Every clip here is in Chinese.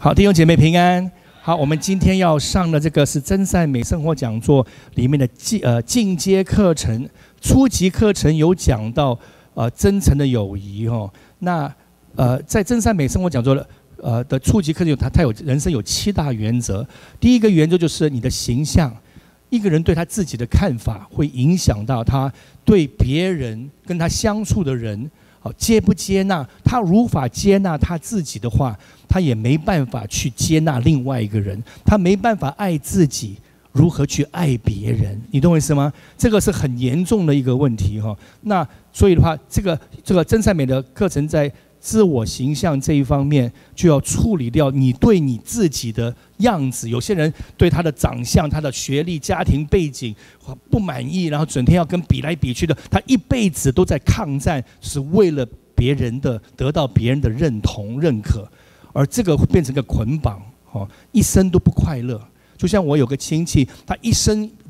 好，弟兄姐妹平安。好，我们今天要上的这个是真善美生活讲座里面的进阶课程。初级课程有讲到真诚的友谊哦。那在真善美生活讲座的初级课程它有人生有7大原则。第一个原则就是你的形象，一个人对他自己的看法会影响到他对别人跟他相处的人。接不接纳他？如法接纳他自己的话，他也没办法去接纳另外一个人，他没办法爱自己，如何去爱别人？你懂我意思吗？这个是很严重的一个问题哈。那所以的话，这个真善美的课程在自我形象这一方面就要处理掉你对你自己的样子。有些人对他的长相、他的学历、家庭背景不满意，然后整天要跟比来比去的，他一辈子都在抗战，是为了别人的得到别人的认同认可，而这个会变成个捆绑，一生都不快乐。就像我有个亲戚，他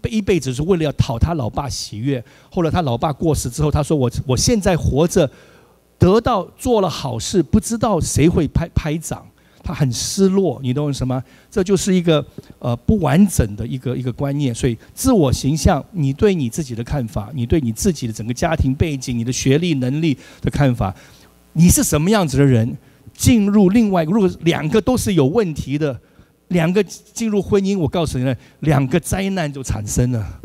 一辈子是为了要讨他老爸喜悦，后来他老爸过世之后，他说我现在活着。得到做了好事，不知道谁会拍掌，他很失落，你懂我什么？这就是一个不完整的一个观念。所以自我形象，你对你自己的看法，你对你自己的整个家庭背景、你的学历能力的看法，你是什么样子的人，进入另外一个，如果2个都是有问题的，2个进入婚姻，我告诉你呢，2个灾难就产生了，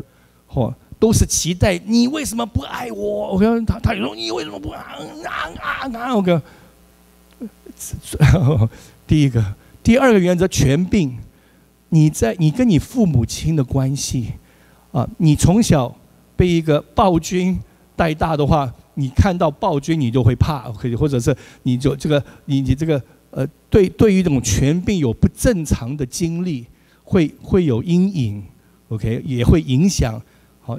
都是期待你为什么不爱我？我跟他说你为什么不爱我？第二个原则，权柄。你跟你父母亲的关系你从小被一个暴君带大的话，你看到暴君你就会怕，或者是你就你这个对于这种权柄有不正常的经历，会有阴影 ，OK， 也会影响。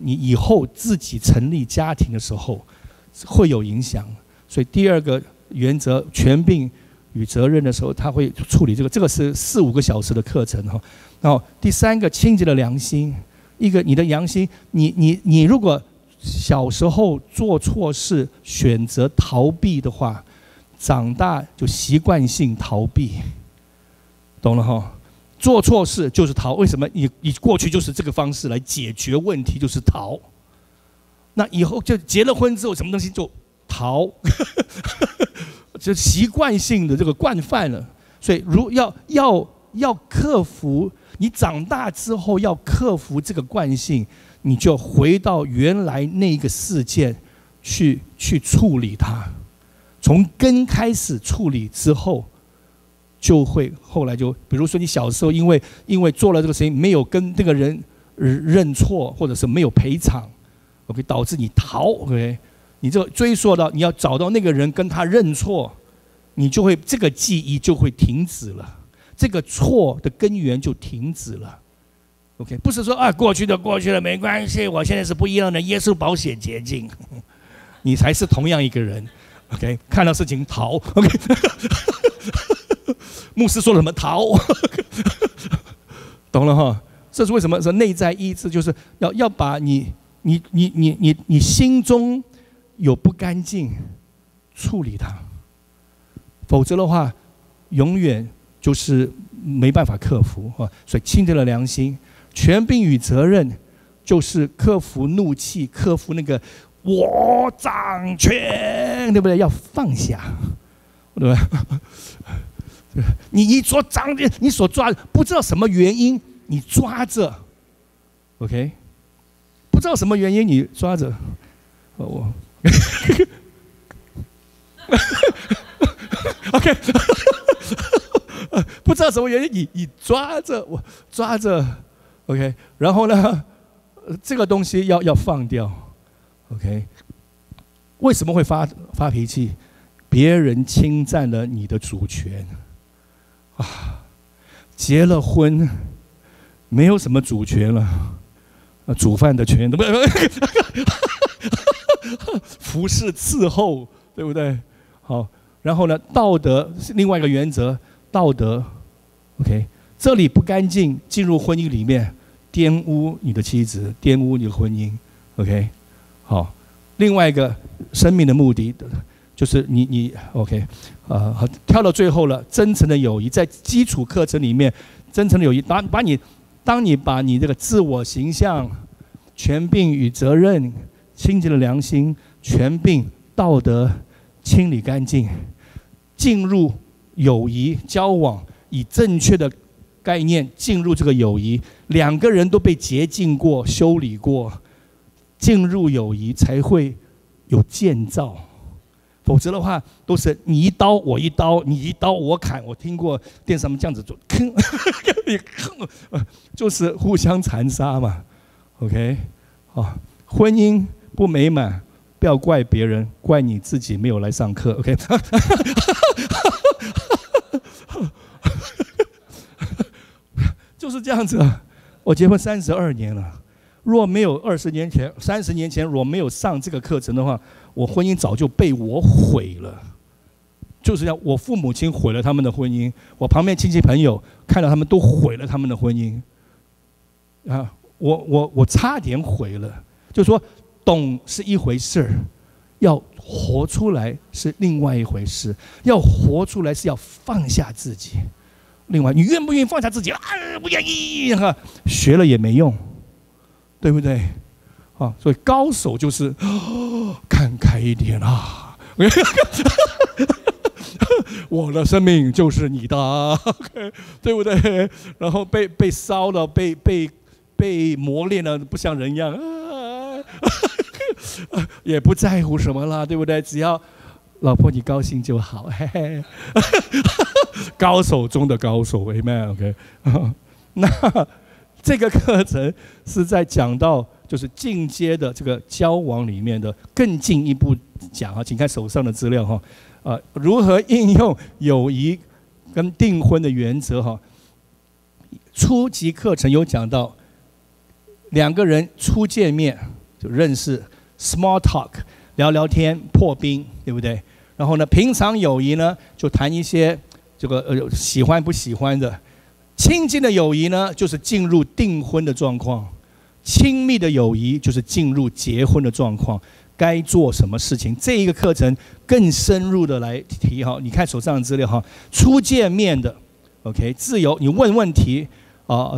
你以后自己成立家庭的时候会有影响，所以第二个原则，权柄与责任的时候，他会处理这个是4-5个小时的课程哈。然后第3个，清洁的良心，一个你的良心，你如果小时候做错事，选择逃避的话，长大就习惯性逃避，懂了哈？做错事就是逃，为什么？你过去就是这个方式来解决问题，就是逃。那以后就结了婚之后，什么东西就逃，就习惯性的这个惯犯了。所以要克服，你长大之后要克服这个惯性，你就回到原来那个事件去处理它，从根开始处理之后。就会后来就，比如说你小时候因为做了这个事情，没有跟那个人认错，或者是没有赔偿 ，OK， 导致你逃 ，OK， 你就追溯到你要找到那个人跟他认错，你就会这个记忆就会停止了，这个错的根源就停止了 ，OK， 不是说过去了没关系，我现在是不一样的，耶稣保险捷径，你才是同样一个人 ，OK， 看到事情逃 ，OK。牧师说了什么逃懂了哈？这是为什么？说内在医治就是要把你心中有不干净处理它，否则的话永远就是没办法克服啊。所以清洁的良心，权柄与责任就是克服怒气，克服那个我掌权，对不对？要放下，对吧？你所掌的，你所抓的，不知道什么原因，你抓着 ，OK， 不知道什么原因你抓着，我，OK， 不知道什么原因你抓着我抓着 ，OK， 然后呢，这个东西要放掉 ，OK， 为什么会发脾气？别人侵占了你的主权。结了婚，没有什么主权了，煮饭的权都不，服侍伺候，对不对？好，然后呢，道德是另外一个原则，道德 ，OK， 这里不干净，进入婚姻里面，玷污你的妻子，玷污你的婚姻 ，OK， 好，另外一个生命的目的，就是你 OK， 跳到最后了，真诚的友谊在基础课程里面，真诚的友谊，当你把你这个自我形象、权柄与责任、清洁的良心、权柄、道德清理干净，进入友谊交往，以正确的概念进入这个友谊，两个人都被洁净过、修理过，进入友谊才会有建造。否则的话，都是你一刀我一刀，你一刀我砍。我听过电视上面这样子做，就是互相残杀嘛。OK， 婚姻不美满，不要怪别人，怪你自己没有来上课。OK， 就是这样子啊。我结婚32年了，若没有30年前，若没有上这个课程的话，我婚姻早就被我毁了。就是这样，我父母亲毁了他们的婚姻，我旁边亲戚朋友看到他们都毁了他们的婚姻。我差点毁了。就是说，懂是一回事，要活出来是另外一回事。要活出来是要放下自己。另外，你愿不愿意放下自己？不愿意，学了也没用，对不对？所以高手就是看开一点啊！我的生命就是你的，对不对？然后被烧了，被磨练了，不像人一样，也不在乎什么了，对不对？只要老婆你高兴就好，嘿嘿。高手中的高手 ，Amen。OK， 那这个课程是在讲到就是进阶的这个交往里面的更进一步讲啊，请看手上的资料哈。如何应用友谊跟订婚的原则哈？初级课程有讲到，两个人初见面就认识 ，small talk， 聊聊天破冰，对不对？然后呢，平常友谊呢就谈一些这个喜欢不喜欢的。亲近的友谊呢，就是进入订婚的状况；亲密的友谊就是进入结婚的状况。该做什么事情？这一个课程更深入的来提哈。你看手上的资料哈，初见面的 ，OK， 自由，你问问题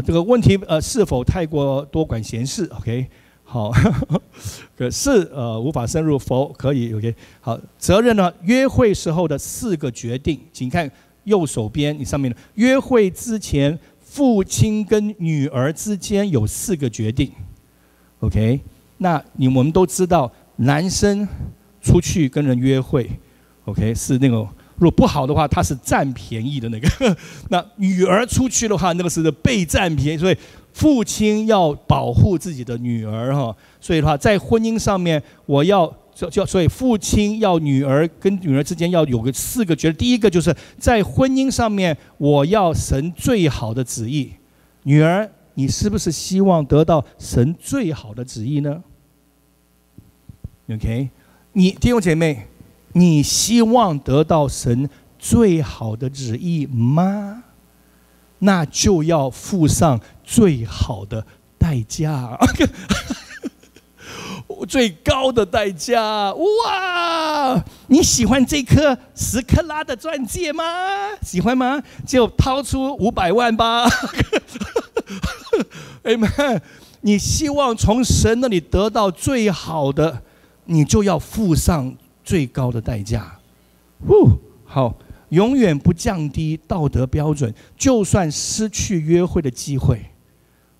这个问题是否太过多管闲事 ？OK， 好，可是无法深入否可以 OK， 好，责任呢？约会时候的4个决定，请看。右手边，你上面的约会之前，父亲跟女儿之间有4个决定 ，OK？ 那我们都知道，男生出去跟人约会 ，OK？ 是那种如果不好的话，他是占便宜的那个。那女儿出去的话，那个是被占便宜，所以父亲要保护自己的女儿哈。所以的话，在婚姻上面，所以父亲要女儿跟女儿之间要有个4个决定。第一个就是在婚姻上面，我要神最好的旨意。女儿，你是不是希望得到神最好的旨意呢 ？OK， 弟兄姐妹，你希望得到神最好的旨意吗？那就要付上最好的代价。最高的代价，哇！你喜欢这颗10克拉的钻戒吗？喜欢吗？就掏出500万吧。Amen。你希望从神那里得到最好的，你就要付上最高的代价。好，永远不降低道德标准，就算失去约会的机会。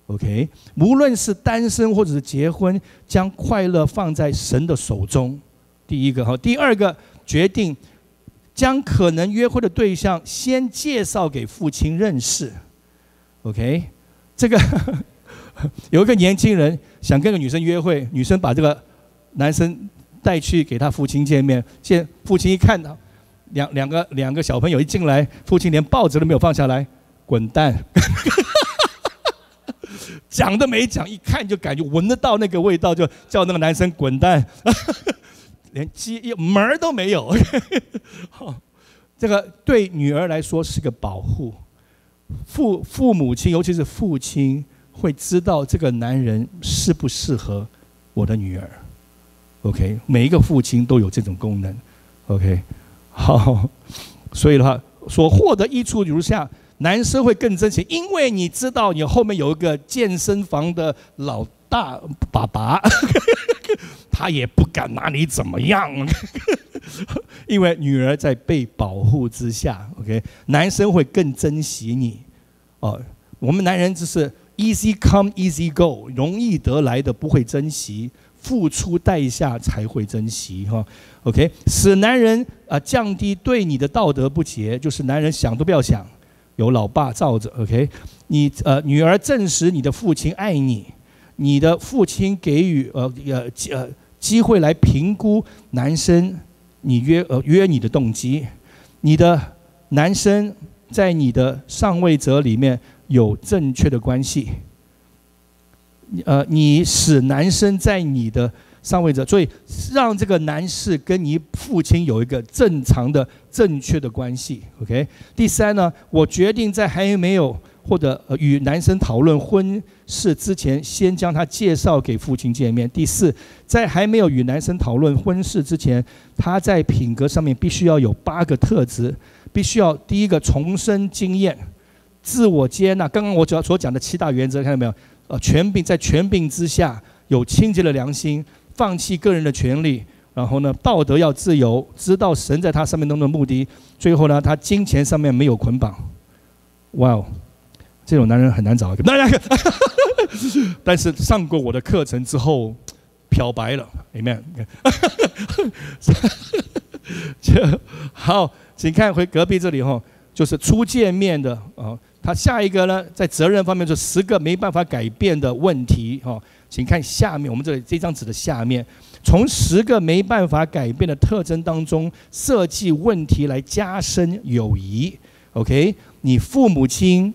OK， 无论是单身或者是结婚，将快乐放在神的手中。第一个哈，第二个决定，将可能约会的对象先介绍给父亲认识。OK， 这个有一个年轻人想跟个女生约会，女生把这个男生带去给他父亲见面，父亲一看到两个小朋友一进来，父亲连报纸都没有放下来，滚蛋！讲都没讲，一看就感觉闻得到那个味道，就叫那个男生滚蛋，连门儿都没有。这个对女儿来说是个保护，父母亲尤其是父亲会知道这个男人适不适合我的女儿。OK， 每一个父亲都有这种功能， OK， 好，所以的话，所获得益处如下：男生会更珍惜，因为你知道你后面有一个健身房的老大爸爸，他也不敢拿你怎么样，因为女儿在被保护之下。OK， 男生会更珍惜你。我们男人就是 easy come easy go， 容易得来的不会珍惜，付出代价才会珍惜哈。OK， 使男人降低对你的道德不洁，就是男人想都不要想，有老爸罩着。OK， 你女儿证实你的父亲爱你，你的父亲给予机会来评估男生你约你的动机，你的男生在你的上位者里面有正确的关系，你使男生在你的上位者，所以让这个男士跟你父亲有一个正常的正确的关系。OK， 第三呢，我决定在还没有或者与男生讨论婚事之前，先将他介绍给父亲见面。第四，在还没有与男生讨论婚事之前，他在品格上面必须要有8个特质，必须要第一个重生经验，自我接纳。刚刚我所讲的7大原则，看到没有？在权柄之下有清洁的良心，放弃个人的权利，然后呢，道德要自由，知道神在他上面中的目的。最后呢，他金钱上面没有捆绑。哇哦！这种男人很难找，但是上过我的课程之后，漂白了 ，Amen。好，请看回隔壁这里哈，就是初见面的啊。他下一个呢，在责任方面就10个没办法改变的问题哈，请看下面我们这张纸的下面，从10个没办法改变的特征当中设计问题来加深友谊。OK， 你父母亲。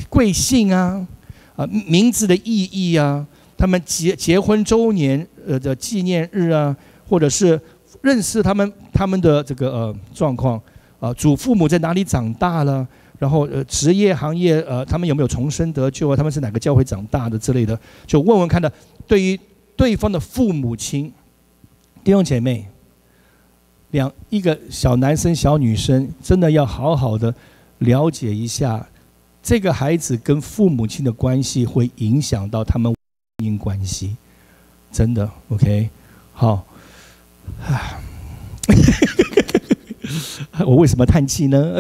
贵姓啊，名字的意义啊，他们结婚周年的纪念日啊，或者是认识他们的这个状况祖父母在哪里长大了，然后职业行业他们有没有重生得救啊，他们是哪个教会长大的之类的，就问问看的。对于对方的父母亲，弟兄姐妹，一个小男生小女生真的要好好的了解一下。这个孩子跟父母亲的关系会影响到他们婚姻关系，真的 OK。好，我为什么叹气呢？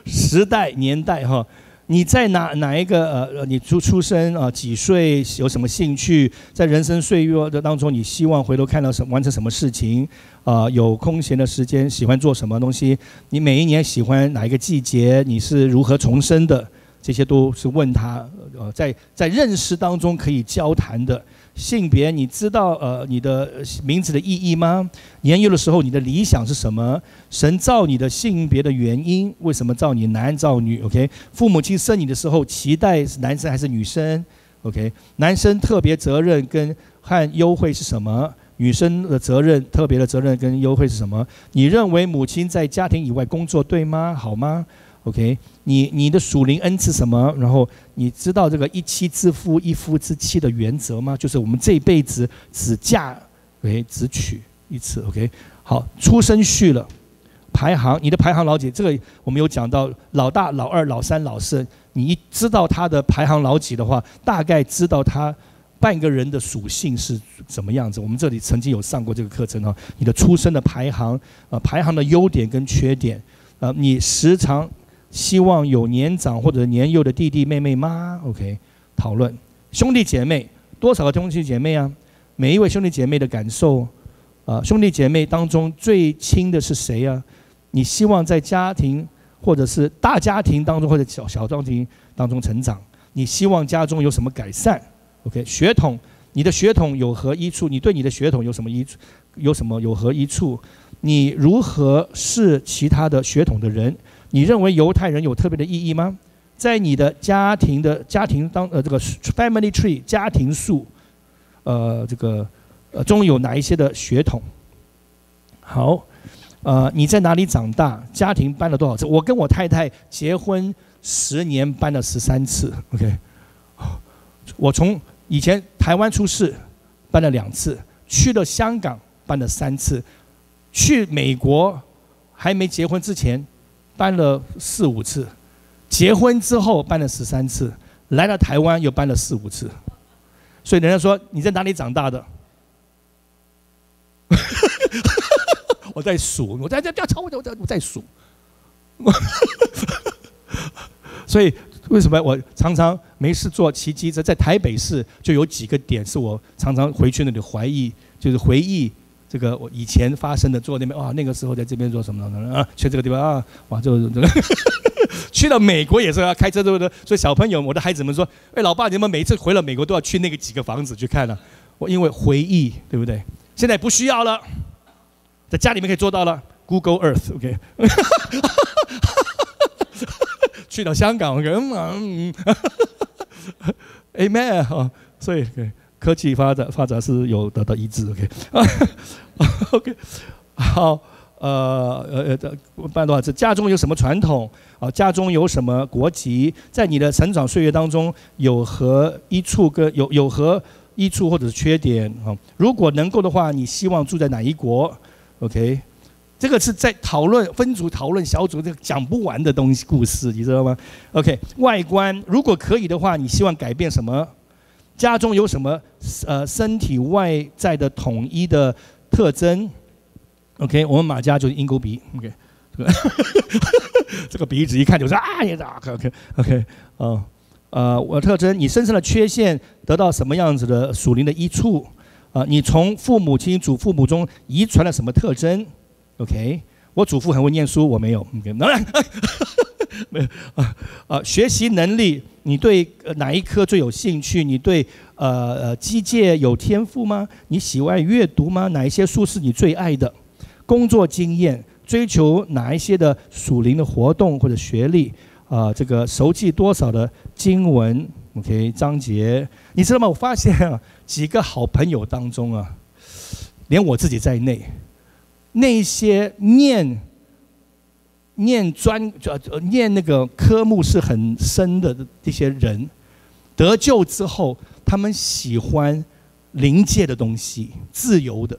时代年代哈，你在哪一个你出生几岁，有什么兴趣，在人生岁月的当中，你希望回头看到完成什么事情？有空闲的时间喜欢做什么东西？你每一年喜欢哪一个季节？你是如何重生的？这些都是问他。在认识当中可以交谈的。性别，你知道你的名字的意义吗？年幼的时候你的理想是什么？神造你的性别的原因，为什么造你男造女 ？OK， 父母亲生你的时候期待是男生还是女生 ？OK， 男生特别责任和优惠是什么？女生的特别的责任跟优惠是什么？你认为母亲在家庭以外工作对吗？好吗 ？OK， 你的属灵恩赐什么？然后你知道这个一妻之夫一夫之妻的原则吗？就是我们这一辈子只嫁只娶一次 OK。好，出生序了，排行，你的排行老几？这个我们有讲到老大、老二、老三、老四，你一知道他的排行老几的话，大概知道他半个人的属性是什么样子。我们这里曾经有上过这个课程哈，你的出生的排行，排行的优点跟缺点，你时常希望有年长或者年幼的弟弟妹妹吗 ？OK， 讨论兄弟姐妹，多少个兄弟姐妹啊？每一位兄弟姐妹的感受，兄弟姐妹当中最亲的是谁啊？你希望在家庭或者是大家庭当中或者小家庭当中成长，你希望家中有什么改善？ OK， 血统，你的血统有何益处？你对你的血统有什么益处？有何益处？你如何是其他的血统的人？你认为犹太人有特别的意义吗？在你的家庭这个 family tree 家庭树，中有哪一些的血统？好，你在哪里长大？家庭搬了多少次？我跟我太太结婚10年搬了13次 ，OK。我从以前台湾出世搬了2次，去了香港搬了3次，去美国还没结婚之前搬了4、5次，结婚之后搬了13次，来到台湾又搬了4、5次。所以人家说你在哪里长大的？我在数，我在吵我在数。所以为什么我常常没事做骑机车？在台北市就有几个点是我常常回去那里就是回忆这个我以前发生的，坐那边啊，那个时候在这边做什么啊，去这个地方啊，哇，这个去到美国也是要开车，对不对？所以小朋友，我的孩子们说，哎，老爸，你们每次回了美国都要去那个几个房子去看啊？我因为回忆，对不对？现在不需要了，在家里面可以做到了 ，Google Earth，OK， 去到香港，Amen 哈，所以科技发展是有得到一致 ，OK，OK， 好，办多少次？家中有什么传统？啊，家中有什么国籍？在你的成长岁月当中，有何益处跟有何益处或者是缺点啊？如果能够的话，你希望住在哪一国 ？OK， 这个是在讨论分组讨论小组这个讲不完的东西故事，你知道吗 ？OK， 外观如果可以的话，你希望改变什么？家中有什么身体外在的统一的特征 ？OK， 我们马家就是鹰钩鼻 ，OK， 这个鼻子一看就是啊呀 ，OK， 我特征，你身上的缺陷得到什么样子的属灵的益处？你从父母亲、祖父母中遗传了什么特征 ？OK， 我祖父很会念书，我没有。OK， 没有学习能力，你对哪一科最有兴趣？你对机械有天赋吗？你喜欢阅读吗？哪一些书是你最爱的？工作经验，追求哪一些的属灵的活动或者学历？这个熟记多少的经文 ？OK， 章节，你知道吗？我发现啊，几个好朋友当中啊，连我自己在内，那些念那个科目是很深的这些人，得救之后，他们喜欢灵界的东西，自由的，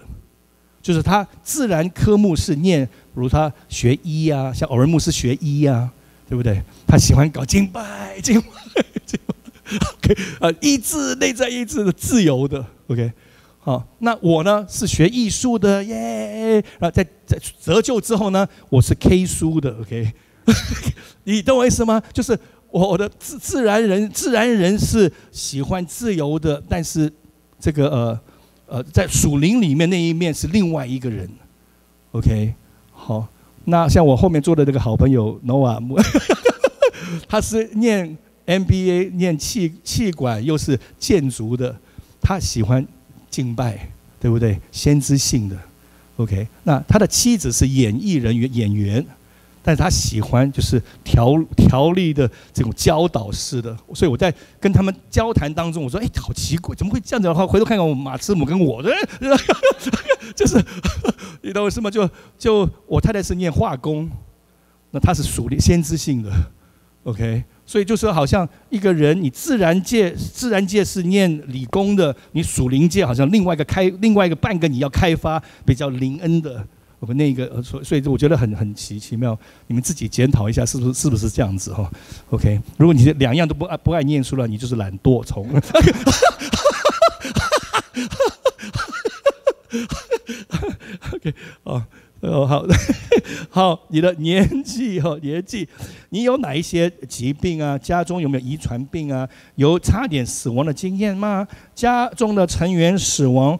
就是他自然科目是念，比如他学医啊，像偶尔牧师学医啊，对不对？他喜欢搞敬拜，OK， 医治内在医治的自由的 ，OK。好，那我呢是学艺术的耶，然后在得救之后呢，我是 K 书的 ，OK， 你懂我意思吗？就是我的自然人是喜欢自由的，但是这个在属灵里面那一面是另外一个人 ，OK， 好，那像我后面做的这个好朋友 Noah， 他是念 MBA 念气管又是建筑的，他喜欢敬拜，对不对？先知性的 ，OK。那他的妻子是演员，但是他喜欢就是条例的这种教导式的。所以我在跟他们交谈当中，我说：“哎，好奇怪，怎么会这样子的话？回头看看我马师母跟我的，就是你懂我意思吗？就我太太是念化工，那她是属灵先知性的 ，OK。”所以就是好像一个人，你自然界是念理工的，你属灵界好像另外一个半个你要开发比较灵恩的，我们那个所以我觉得很奇妙，你们自己检讨一下是不是这样子哈 ？OK， 如果你两样都不爱念书了，你就是懒惰虫。OK， 好，你的年纪，你有哪一些疾病啊？家中有没有遗传病啊？有差点死亡的经验吗？家中的成员死亡，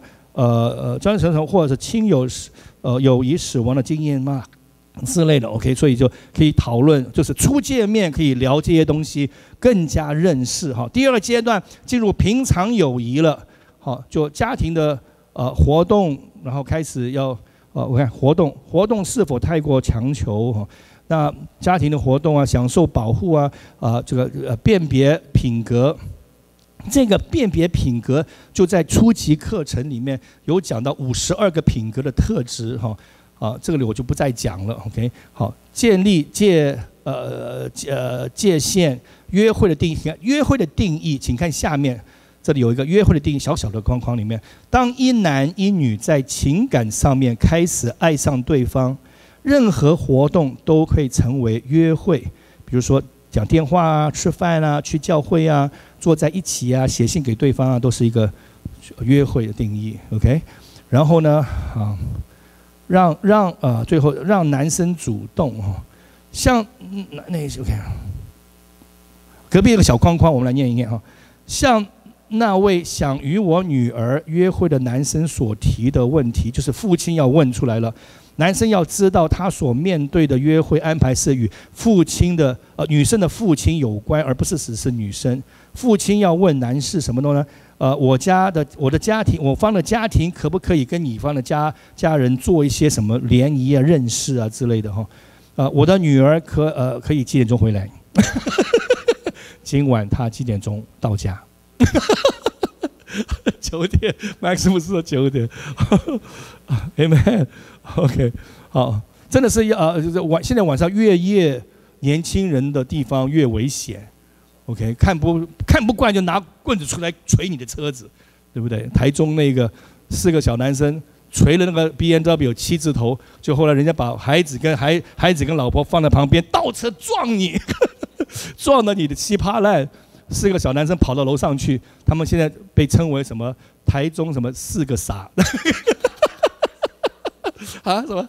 家人成或者是亲友有已死亡的经验吗？之类的 ，OK， 所以就可以讨论，就是初见面可以聊这些东西，更加认识哈。第二个阶段进入平常友谊了，好，就家庭的活动，然后开始要。我看活动是否太过强求哈？那家庭的活动啊，享受保护啊，这个辨别品格，这个辨别品格就在初级课程里面有讲到52个品格的特质哈，这个里我就不再讲了 ，OK， 好，建立界限，约会的定义，请看下面，这里有一个约会的定义，小小的框框里面，当一男一女在情感上面开始爱上对方，任何活动都可以成为约会，比如说讲电话啊、吃饭啊、去教会啊、坐在一起啊、写信给对方啊，都是一个约会的定义。OK， 然后呢，最后让男生主动像那 OK， 隔壁有个小框框，我们来念一念像那位想与我女儿约会的男生所提的问题，就是父亲要问出来了。男生要知道他所面对的约会安排是与父亲的女生的父亲有关，而不是只是女生。父亲要问男士什么呢？我的家庭，我方的家庭可不可以跟你方的家人做一些什么联谊啊、认识啊之类的我的女儿可以几点钟回来？今晚她几点钟到家？9点 ，Max 不是说9点，Amen。OK， 好，真的是现在晚上越夜年轻人的地方越危险。OK， 看不惯就拿棍子出来捶你的车子，对不对？台中那个4个小男生捶了那个 BMW 7字头，就后来人家把孩子跟老婆放在旁边，倒车撞你，撞得你的稀巴烂。4个小男生跑到楼上去，他们现在被称为什么？台中什么4个傻什么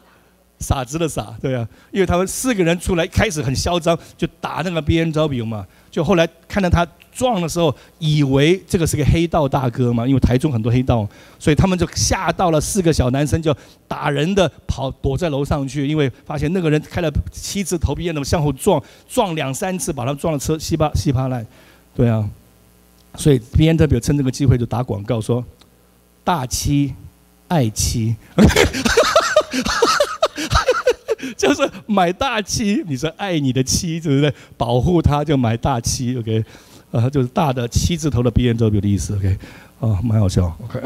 傻子的傻？对啊，因为他们4个人出来，开始很嚣张，就打那个 BMW 嘛。就后来看到他撞的时候，以为这个是个黑道大哥嘛，因为台中很多黑道，所以他们就吓到了4个小男生，就打人的躲在楼上去，因为发现那个人开了7字头 BMW 向后撞2、3次，把他撞了车稀巴烂。对啊，所以 BMW 趁这个机会就打广告说，大妻爱妻，就是买大妻，你是爱你的妻，对不对？保护她就买大妻 ，OK， 就是大的7字头的 BMW 的意思 ，OK， 蛮好笑 ，OK，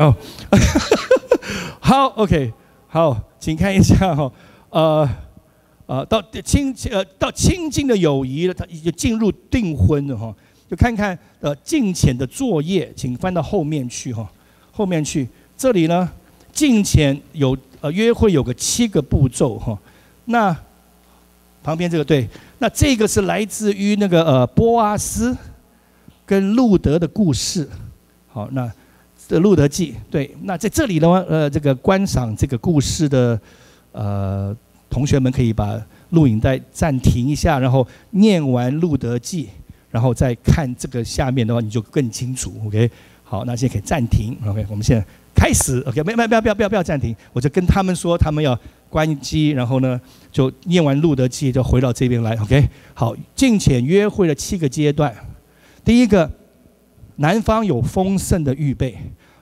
好 ，OK， 好，请看一下到亲近的友谊，他就进入订婚了就看看敬虔的作业，请翻到后面去后面去，这里呢，敬虔有约会有个7个步骤那旁边这个对，那这个是来自于那个波阿斯跟路德的故事。好，那这路德记对，那在这里呢，这个观赏这个故事的同学们可以把录影带暂停一下，然后念完路德记，然后再看这个下面的话，你就更清楚。OK， 好，那现在可以暂停。OK， 我们现在开始。OK， 不要暂停，我就跟他们说，他们要关机，然后呢，就念完路德记，就回到这边来。OK， 好，敬虔约会的7个阶段。第一个，男方有丰盛的预备，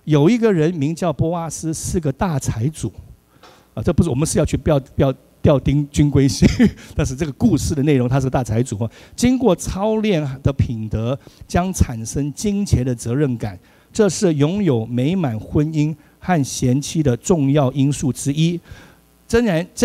有一个人名叫波阿斯，是个大财主。这不是我们是要去吊钉军规系，但是这个故事的内容，他是个大财主经过操练的品德，将产生金钱的责任感，这是拥有美满婚姻和贤妻的重要因素之一。箴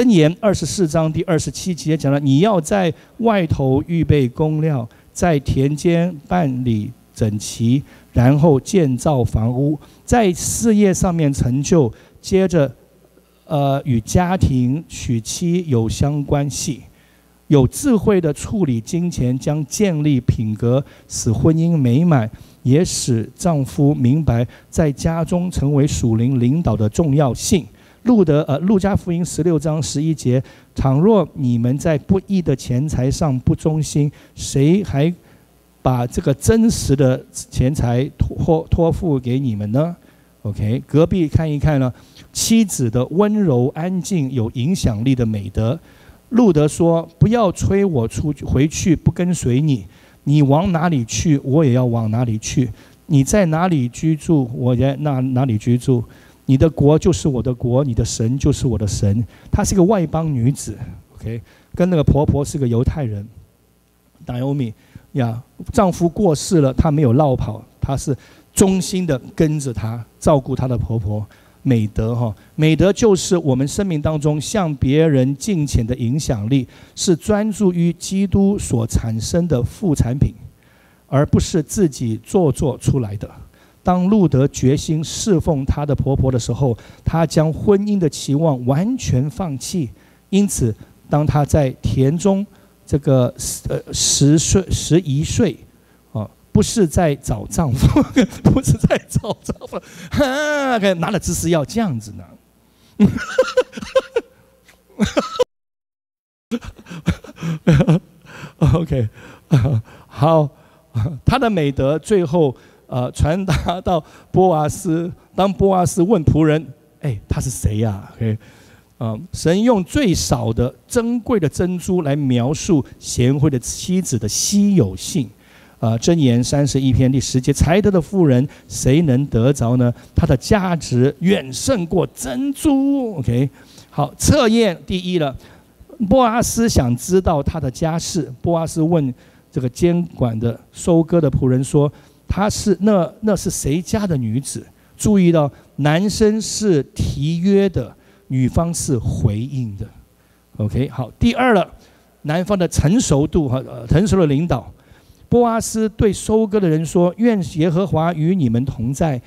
言24章第27节讲了，你要在外头预备工料，在田间办理整齐，然后建造房屋，在事业上面成就，接着与家庭娶妻有相关系，有智慧的处理金钱，将建立品格，使婚姻美满，也使丈夫明白在家中成为属灵领导的重要性。路加福音16章11节，倘若你们在不义的钱财上不忠心，谁还把这个真实的钱财托付给你们呢？ OK， 隔壁看一看呢，妻子的温柔安静有影响力的美德。路德说，不要催我回去不跟随你，你往哪里去我也要往哪里去，你在哪里居住我在哪里居住，你的国就是我的国，你的神就是我的神。她是个外邦女子 OK， 跟那个婆婆是个犹太人。Naomi 丈夫过世了，她没有落跑，她是忠心的跟着她，照顾她的婆婆。美德美德就是我们生命当中向别人敬虔的影响力，是专注于基督所产生的副产品，而不是自己做出来的。当路德决心侍奉她的婆婆的时候，她将婚姻的期望完全放弃。因此，当她在田中这个11岁，不是在找丈夫，不是在找丈夫，拿了支持药这样子呢。OK， 好，他的美德最后传达到波阿斯。当波阿斯问仆人：“他是谁呀？” OK， 神用最少的珍贵的珍珠来描述贤惠的妻子的稀有性。箴言31篇第10节，才德的妇人谁能得着呢？她的价值远胜过珍珠。OK， 好，测验第一了。波阿斯想知道他的家世。波阿斯问这个监管的收割的仆人说：“那是谁家的女子？”注意到男生是提约的，女方是回应的。OK， 好，第二了，男方的成熟度和成熟的领导。波阿斯对收割的人说：“愿耶和华与你们同在。”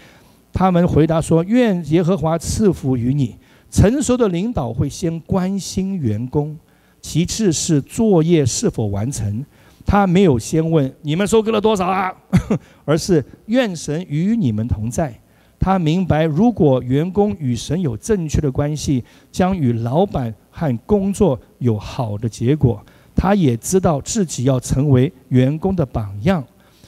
他们回答说：“愿耶和华赐福于你。”成熟的领导会先关心员工，其次是作业是否完成。他没有先问你们收割了多少啊，而是愿神与你们同在。他明白，如果员工与神有正确的关系，将与老板和工作有好的结果。他也知道自己要成为员工的榜样。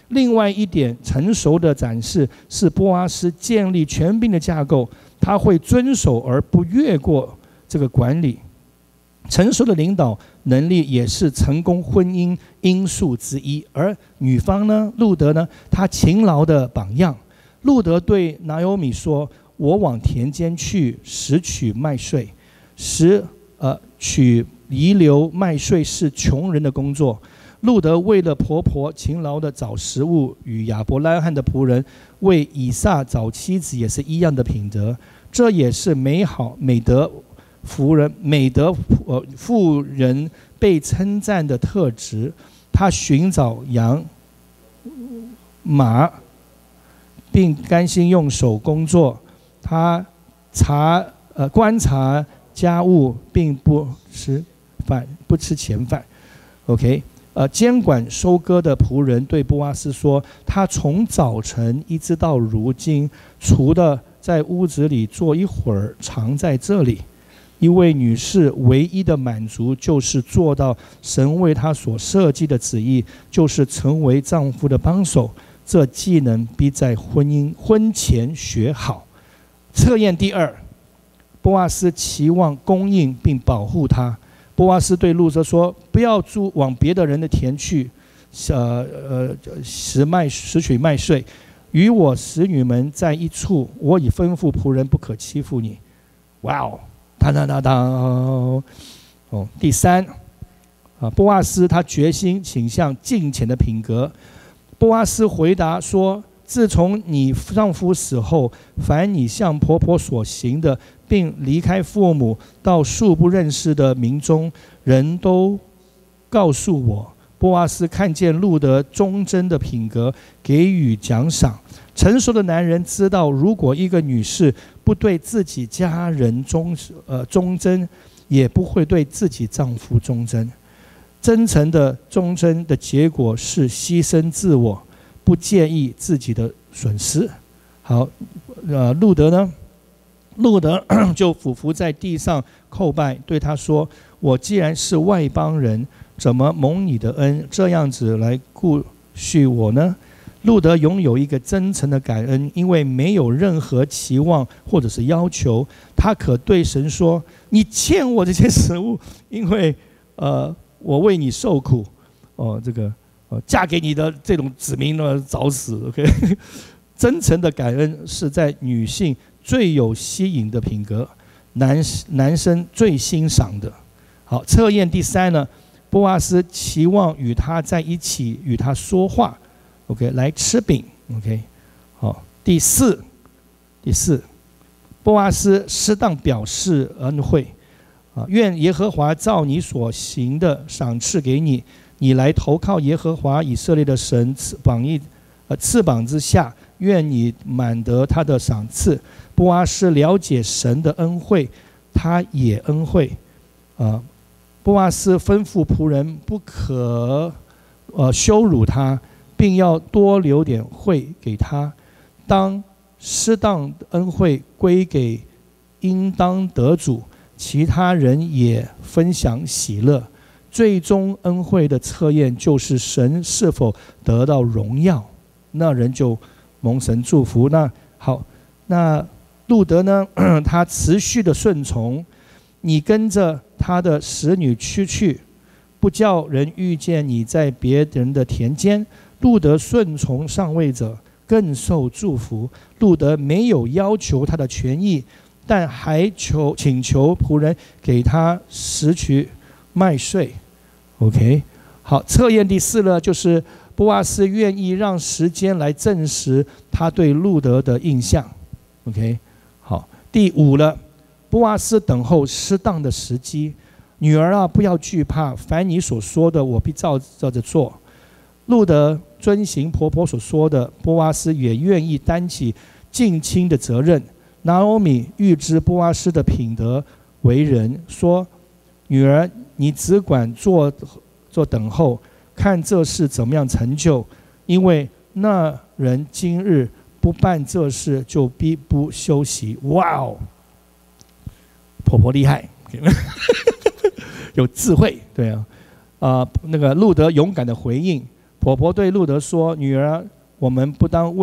另外一点，成熟的展示是波阿斯建立权柄的架构，他会遵守而不越过这个管理。成熟的领导能力也是成功婚姻因素之一。而女方呢，路德呢，她勤劳的榜样。路德对拿俄米说：“我往田间去，拾取麦穗，取遗留麦穗是穷人的工作。”路德为了婆婆勤劳的找食物，与亚伯拉罕的仆人为以撒找妻子也是一样的品德。这也是美德妇人被称赞的特质。他寻找羊马，并甘心用手工作。他观察家务，并不吃闲饭。OK， 监管收割的仆人对波阿斯说：“他从早晨一直到如今，除了在屋子里坐一会儿，常在这里。”一位女士唯一的满足就是做到神为她所设计的旨意，就是成为丈夫的帮手。这技能必在婚前学好。测验第二，波阿斯期望供应并保护他。波阿斯对路德说：“不要往别的人的田去，拾取麦穗，与我使女们在一处。我已吩咐仆人不可欺负你。”哇哦！第三，波阿斯他决心倾向敬虔的品格。波阿斯回答说：“自从你丈夫死后，凡你向婆婆所行的，并离开父母到素不认识的民中，人都告诉我。”波阿斯看见路德忠贞的品格，给予奖赏。成熟的男人知道，如果一个女士不对自己家人忠贞，也不会对自己丈夫忠贞。真诚的忠贞的结果是牺牲自我，不介意自己的损失。好，路德呢？路德就俯伏在地上叩拜，对他说：“我既然是外邦人，怎么蒙你的恩，这样子来顾恤我呢？”路德拥有一个真诚的感恩，因为没有任何期望或者是要求，他可对神说：“你欠我这些食物，因为我为你受苦，嫁给你的这种子民呢早死。” OK， 真诚的感恩是在女性最有吸引的品格，男生最欣赏的。好，测验第三呢，波阿斯期望与他在一起，与他说话。OK， 来吃饼。OK， 好，第四，波阿斯适当表示恩惠。愿耶和华照你所行的赏赐给你，你来投靠耶和华以色列的神翅膀之下，愿你满得他的赏赐。波阿斯了解神的恩惠，他也恩惠。波阿斯吩咐仆人不可羞辱他，并要多留点惠给他。当适当的恩惠归给应当得主，其他人也分享喜乐。最终恩惠的测验就是神是否得到荣耀，那人就蒙神祝福。那好，那路德呢？他持续的顺从，你跟着他的使女去，不叫人遇见你在别人的田间。路德顺从上位者，更受祝福。路德没有要求他的权益，但还请求仆人给他拾取麦穗。OK， 好，测验第4呢，就是波阿斯愿意让时间来证实他对路德的印象。OK， 好，第5了，波阿斯等候适当的时机。女儿啊，不要惧怕，凡你所说的，我必照着做。路德遵行婆婆所说的，波阿斯也愿意担起近亲的责任。拿俄米预知波阿斯的品德为人，说：“女儿，你只管做等候，看这事怎么样成就。因为那人今日不办这事，就必不休息。”哇哦，婆婆厉害，有智慧，对啊，那个路德勇敢的回应。婆婆对路德说：“女儿，我不当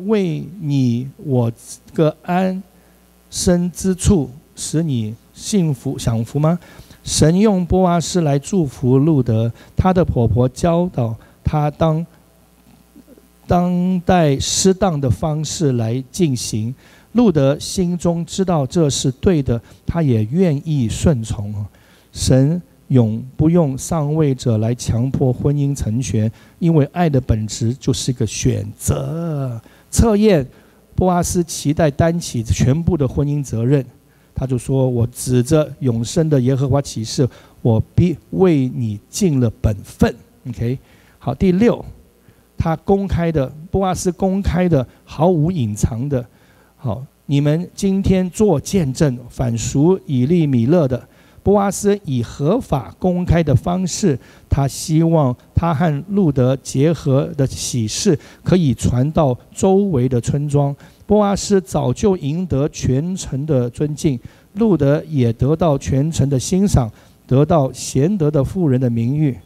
为你我个安身之处使你幸福享福吗？”神用波阿斯来祝福路德，他的婆婆教导他当代适当的方式来进行。路德心中知道这是对的，他也愿意顺从。神永不用上位者来强迫婚姻成全，因为爱的本质就是一个选择。测验，波阿斯期待担起全部的婚姻责任，他就说：“我指着永生的耶和华起誓，我必为你尽了本分。” OK， 好，第6，波阿斯公开的，毫无隐藏的。好，你们今天做见证，反属以利米勒的。波阿斯以合法公开的方式，他希望他和路德结合的喜事可以传到周围的村庄。波阿斯早就赢得全城的尊敬，路德也得到全城的欣赏，得到贤德的妇人的名誉。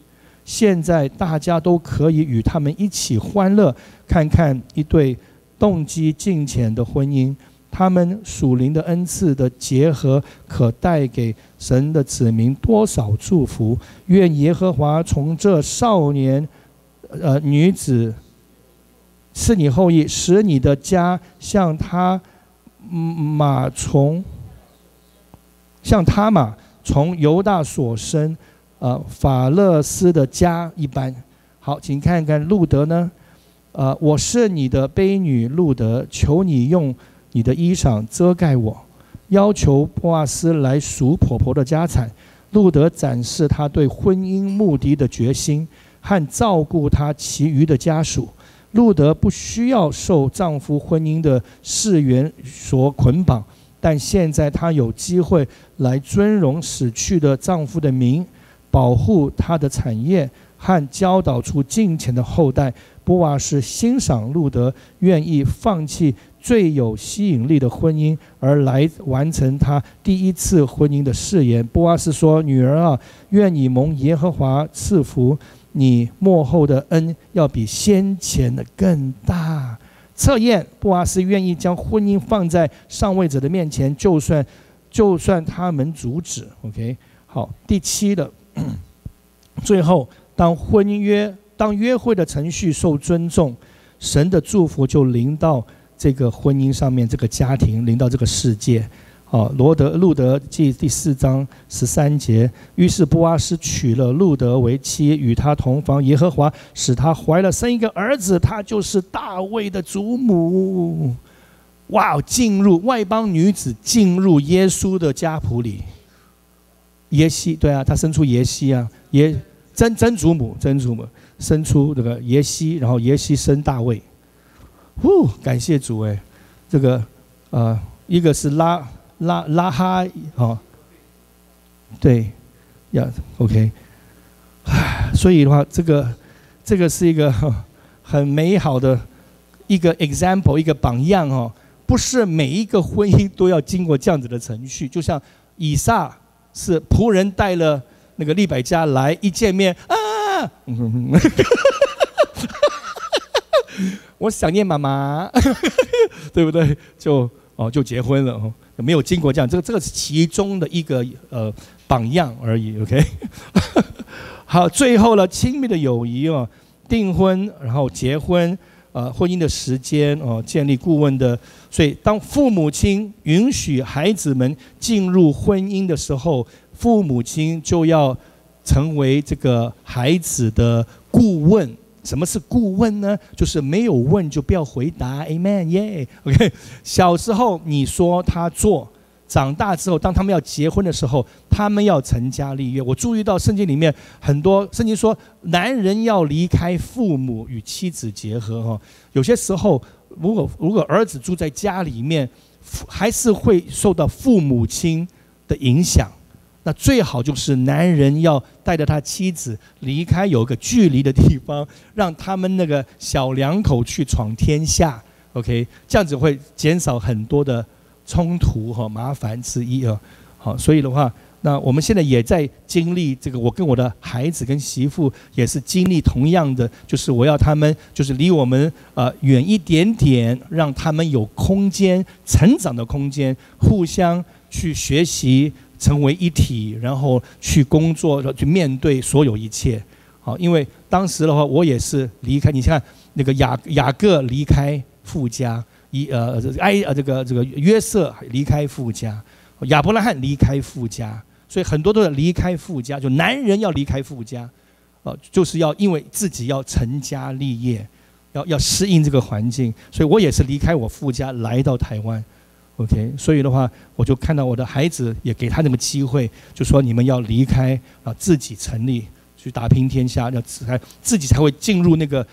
现在大家都可以与他们一起欢乐，看看一对动机敬虔的婚姻。他们属灵的恩赐的结合，可带给神的子民多少祝福！愿耶和华从这少年女子是你后裔，使你的家像他玛从犹大所生法勒斯的家一般。好，请看看路德呢？我是你的婢女路德，求你用你的衣裳遮盖我。要求波阿斯来赎婆婆的家产。路德展示他对婚姻目的的决心和照顾他其余的家属。路德不需要受丈夫婚姻的誓言所捆绑，但现在她有机会来尊荣死去的丈夫的名，保护他的产业和教导出敬虔的后代。波阿斯欣赏路德愿意放弃最有吸引力的婚姻，而来完成他第一次婚姻的誓言。波阿斯说：“女儿啊，愿你蒙耶和华赐福，你末后的恩要比先前的更大。”测验，波阿斯愿意将婚姻放在上位者的面前，就算他们阻止。OK， 好，第7了。最后，当约会的程序受尊重，神的祝福就临到这个婚姻上面，这个家庭临到这个世界。路德记第4章13节，于是波阿斯娶了路德为妻，与他同房。耶和华使他怀了生一个儿子，他就是大卫的祖母。哇！外邦女子进入耶稣的家谱里。耶西，对啊，他生出耶西啊，真祖母。生出这个耶西，然后耶西生大卫。感谢主哎，这个一个是拉哈对呀 ，OK， 所以的话，这个是一个很美好的一个 example， 一个榜样哦。不是每一个婚姻都要经过这样子的程序，就像以撒是仆人带了那个利百加来，一见面我想念妈妈，对不对？就结婚了哦，没有经过这样，这个是其中的一个榜样而已。OK， 好，最后了，亲密的友谊哦，订婚，然后结婚。婚姻的时间建立顾问的，所以当父母亲允许孩子们进入婚姻的时候，父母亲就要成为这个孩子的顾问。什么是顾问呢？就是没有问就不要回答 ，Amen， 耶、OK， 小时候你说他做，长大之后，当他们要结婚的时候，他们要成家立业。我注意到圣经里面很多，圣经说男人要离开父母与妻子结合哈。有些时候，如果儿子住在家里面，还是会受到父母亲的影响。那最好就是男人要带着他妻子离开有个距离的地方，让他们那个小两口去闯天下。OK， 这样子会减少很多的冲突麻烦之一好，所以的话，那我们现在也在经历这个，我跟我的孩子跟媳妇也是经历同样的，就是我要他们就是离我们远一点点，让他们有空间成长的空间，互相去学习，成为一体，然后去工作，去面对所有一切。好，因为当时的话，我也是离开，你看那个雅各离开父家。这个约瑟离开父家，亚伯拉罕离开父家，所以很多都是离开父家，就男人要离开父家，就是要因为自己要成家立业，要适应这个环境，所以我也是离开我父家来到台湾 ，OK， 所以的话，我就看到我的孩子也给他那个机会，就说你们要离开自己成立。去打拼天下，要自己才会进入那个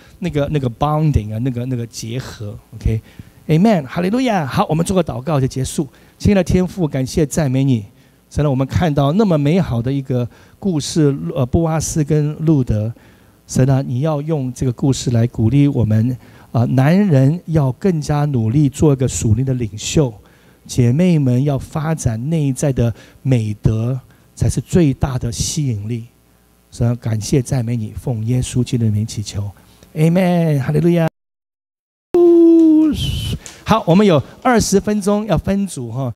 bonding 那个结合 ，OK，Amen， 哈利路亚。好，我们做个祷告就结束。亲爱的天父，感谢赞美你，神让我们看到那么美好的一个故事，波阿斯跟路德，神啊，你要用这个故事来鼓励我们男人要更加努力做一个属灵的领袖，姐妹们要发展内在的美德，才是最大的吸引力。神感谢赞美你，奉耶稣基督的名祈求 ，Amen， 哈利路亚。好，我们有20分钟要分组哈。